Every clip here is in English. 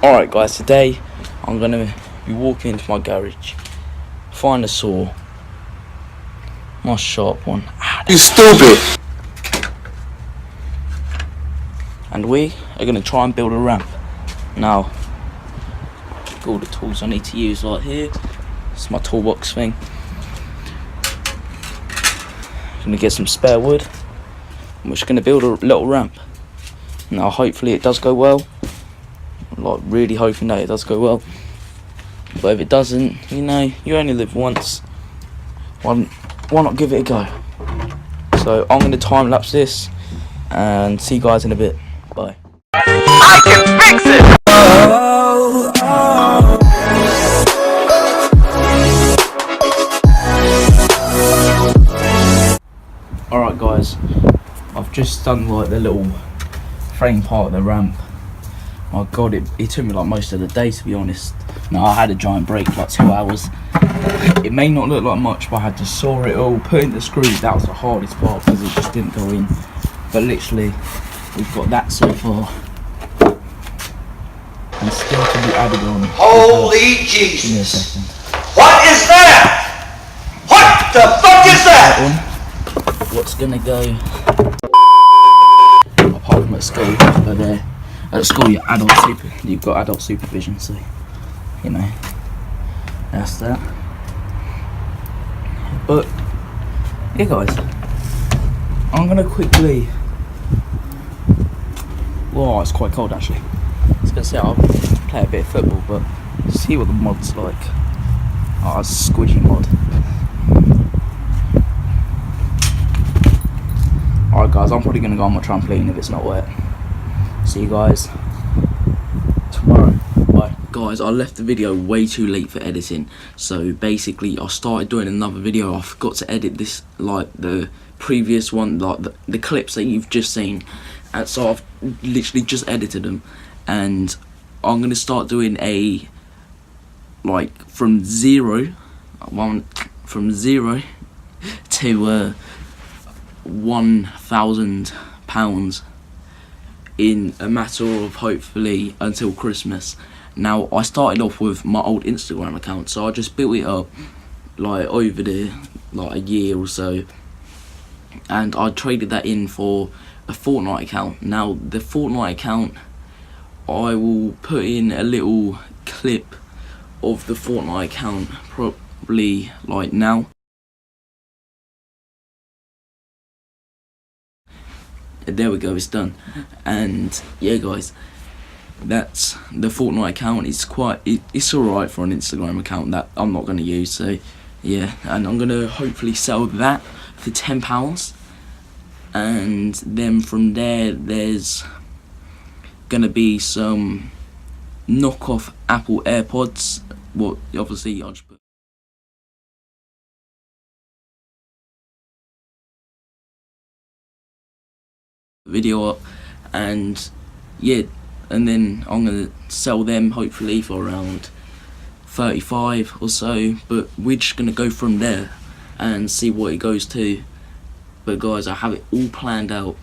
Alright guys, today I'm going to be walking into my garage, find a saw, nice sharp one. You stupid! And we are going to try and build a ramp. Now, got all the tools I need to use right here. It's my toolbox thing. Going to get some spare wood. And we're just going to build a little ramp. Now hopefully it does go well. I'm like really hoping that it does go well. But if it doesn't, you know, you only live once. Why not give it a go? So I'm going to time lapse this and see you guys in a bit. Bye. I can fix it! Alright guys, I've just done like the little frame part of the ramp. My god, it took me like most of the day to be honest. Now I had a giant break, like 2 hours. It may not look like much, but I had to saw it all, put in the screws. That was the hardest part because it just didn't go in. But literally, we've got that so far. And still to be added on. Holy Give me a Jesus! second. What is that? What the fuck is that? What's gonna go apart from at school, but there at school you've got adult supervision, so you know that's that. But yeah guys, I'm gonna quickly, well it's quite cold actually, I was gonna say I'll play a bit of football, but see what the mod's like. Oh, it's a squidgy mod. Alright guys, I'm probably going to go on my trampoline if it's not wet. See you guys tomorrow. Bye. Guys, I left the video way too late for editing. So basically, I started doing another video. I forgot to edit this, like the previous one, like the clips that you've just seen. And so I've literally just edited them. And I'm going to start doing a, like, from zero to £1,000 in a matter of hopefully until Christmas. Now I started off with my old Instagram account, so I just built it up like over the like a year or so, and I traded that in for a Fortnite account. Now the Fortnite account, I will put in a little clip of the Fortnite account probably like now. There we go, it's done. And yeah guys, that's the Fortnite account. It's it's alright for an Instagram account that I'm not going to use, so yeah. And I'm going to hopefully sell that for £10, and then from there there's going to be some knockoff Apple AirPods. Well, obviously I'll just put video up, and yeah, and then I'm gonna sell them hopefully for around 35 or so, but we're just gonna go from there and see what it goes to. But guys, I have it all planned out.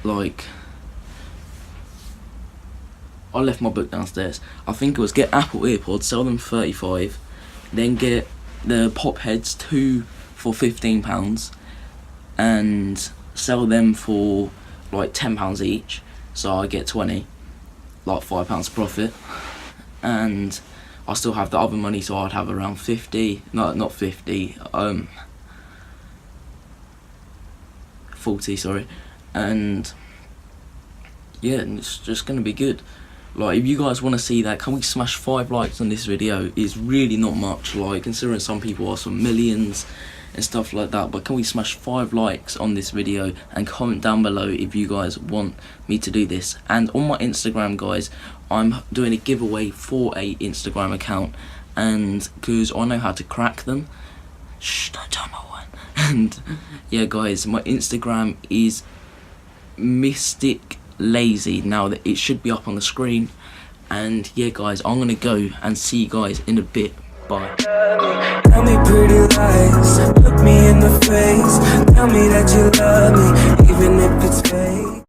Like, I left my book downstairs. I think it was get Apple AirPods, sell them for 35, then get the pop heads 2 for £15, and sell them for like £10 each, so I get 20, like £5 profit, and I still have the other money, so I'd have around 50, no, not 50, 40, sorry, and yeah, it's just gonna be good. Like, if you guys want to see that, can we smash 5 likes on this video? It's really not much, like, considering some people are some millions and stuff like that, but can we smash 5 likes on this video, and comment down below if you guys want me to do this. And on my Instagram guys, I'm doing a giveaway for a Instagram account, and because I know how to crack them. Shh, don't tell no one. And yeah guys, my Instagram is Mystic Lazy. Now that it should be up on the screen. And yeah guys, I'm gonna go and see you guys in a bit. Bye. Tell me pretty lies, look me